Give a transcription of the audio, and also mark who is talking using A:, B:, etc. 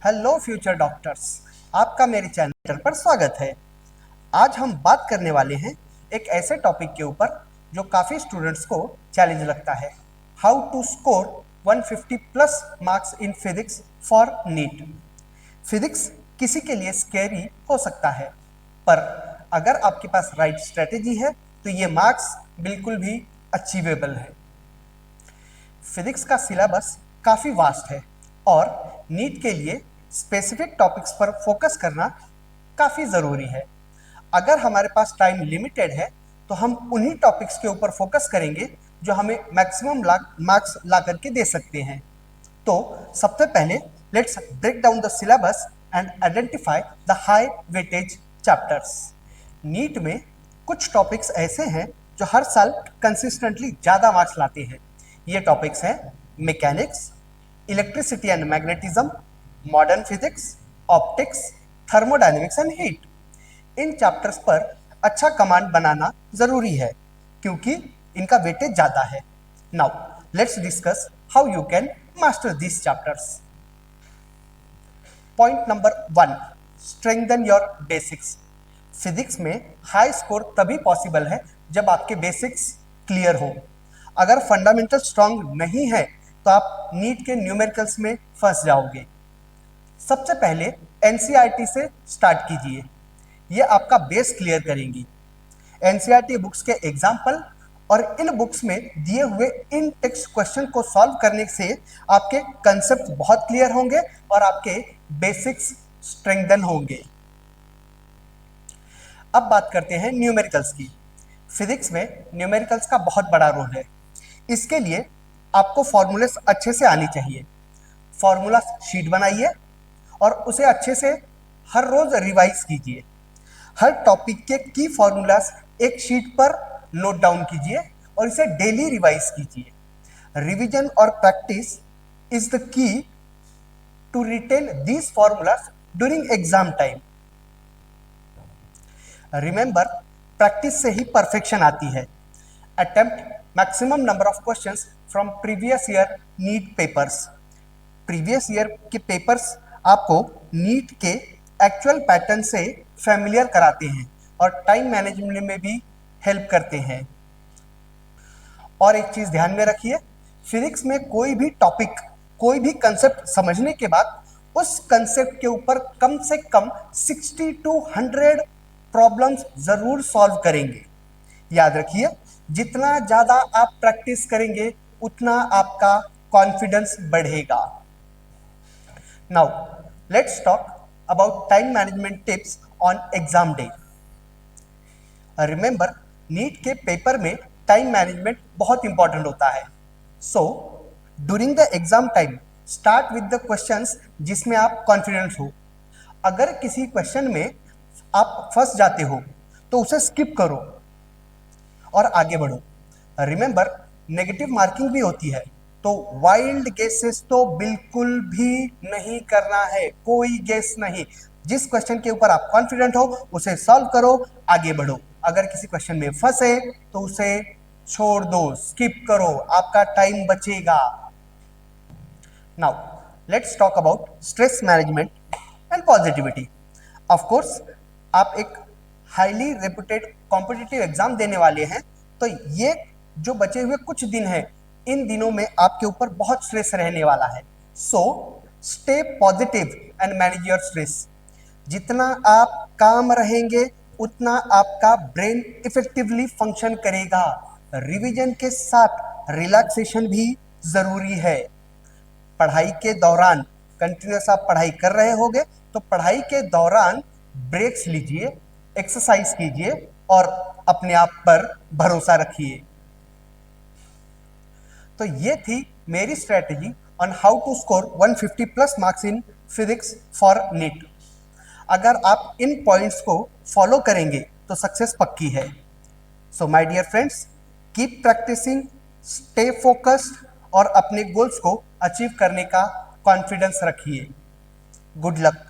A: Hello future doctors, आपका मेरे channel पर स्वागत है। आज हम बात करने वाले हैं एक ऐसे टॉपिक के ऊपर जो काफ़ी स्टूडेंट्स को चैलेंज लगता है। How to score 150 plus marks in physics for NEET. Physics किसी के लिए स्कैरी हो सकता है, पर अगर आपके पास राइट स्ट्रेटेजी है तो ये मार्क्स बिल्कुल भी अचीवेबल है। फिजिक्स का सिलेबस काफ़ी वास्ट है और नीट के लिए स्पेसिफिक टॉपिक्स पर फोकस करना काफ़ी ज़रूरी है। अगर हमारे पास टाइम लिमिटेड है तो हम उन्हीं टॉपिक्स के ऊपर फोकस करेंगे जो हमें मैक्सिमम मार्क्स ला करके दे सकते हैं। तो सबसे पहले let's break down the syllabus and identify the high weightage chapters. NEET में कुछ टॉपिक्स ऐसे हैं जो हर साल कंसिस्टेंटली ज़्यादा मार्क्स लाते हैं। ये टॉपिक्स हैं mechanics, electricity and magnetism, modern physics, optics, thermodynamics and heat. In chapters पर अच्छा कमांड बनाना ज़रूरी है क्योंकि इनका वेटेज ज़्यादा है। Now let's discuss how you can master these chapters. Point number 1, strengthen your basics. Physics में हाई स्कोर तभी पॉसिबल है जब आपके बेसिक्स क्लियर हो। अगर फंडामेंटल स्ट्रांग नहीं है तो आप नीट के न्यूमेरिकल्स में फंस जाओगे। सबसे पहले एनसीईआरटी से स्टार्ट कीजिए, ये आपका बेस क्लियर करेंगी। एनसीईआरटी बुक्स के एग्जाम्पल और इन बुक्स में दिए हुए इन टेक्स्ट क्वेश्चन को सॉल्व करने से आपके कंसेप्ट बहुत क्लियर होंगे और आपके बेसिक्स स्ट्रेंथन होंगे। अब बात करते हैं न्यूमेरिकल्स की। फिजिक्स में न्यूमेरिकल्स का बहुत बड़ा रोल है। इसके लिए आपको फॉर्मूलेस अच्छे से आनी चाहिए। फॉर्मूला शीट बनाइए और उसे अच्छे से हर रोज रिवाइज कीजिए। हर टॉपिक के की फॉर्मूलाज एक शीट पर नोट डाउन कीजिए और इसे डेली रिवाइज कीजिए। रिवीजन और practice is the key to retain these formulas during exam time. Remember, practice से ही परफेक्शन आती है। Attempt maximum number of questions from previous year NEET papers. Previous year के पेपर्स आपको नीट के actual pattern से familiar कराते हैं और टाइम मैनेजमेंट में भी हेल्प करते हैं। और एक चीज़ ध्यान में रखिए, फिजिक्स में कोई भी टॉपिक, कोई भी कंसेप्ट समझने के बाद उस कंसेप्ट के ऊपर कम से कम 60 to 100 प्रॉब्लम्स ज़रूर सॉल्व करेंगे। याद रखिए, जितना ज़्यादा आप प्रैक्टिस करेंगे उतना आपका कॉन्फिडेंस बढ़ेगा। Now, let's talk about time management tips on exam day. Remember, NEET के पेपर में टाइम मैनेजमेंट बहुत इंपॉर्टेंट होता है। So during the exam time start with the questions जिसमें आप कॉन्फिडेंट हो। अगर किसी क्वेश्चन में आप फंस जाते हो तो उसे स्किप करो और आगे बढ़ो। रिमेंबर, नेगेटिव मार्किंग भी होती है, तो वाइल्ड गेसेस तो बिल्कुल भी नहीं करना है, कोई गेस नहीं। जिस क्वेश्चन के ऊपर आप कॉन्फिडेंट हो उसे सॉल्व करो, आगे बढ़ो। अगर किसी क्वेश्चन में फंसे तो उसे छोड़ दो, स्किप करो, आपका टाइम बचेगा। Now let's talk about stress management and positivity. Of course, आप एक हाईली रेपुटेड कॉम्पिटिटिव एग्जाम देने वाले हैं, तो ये जो बचे हुए कुछ दिन हैं, इन दिनों में आपके ऊपर बहुत स्ट्रेस रहने वाला है। So stay positive and manage your stress. जितना आप काम रहेंगे उतना आपका ब्रेन इफेक्टिवली फंक्शन करेगा। रिवीजन के साथ रिलैक्सेशन भी जरूरी है। पढ़ाई के दौरान कंटिन्यूस आप पढ़ाई कर रहे होंगे, तो पढ़ाई के दौरान ब्रेक्स लीजिए, एक्सरसाइज कीजिए और अपने आप पर भरोसा रखिए। तो ये थी मेरी strategy on how to score 150 plus marks in physics for NEET. अगर आप इन पॉइंट्स को फॉलो करेंगे तो सक्सेस पक्की है। So my dear friends, keep practising, stay focused और अपने गोल्स को अचीव करने का कॉन्फिडेंस रखिए। Good luck.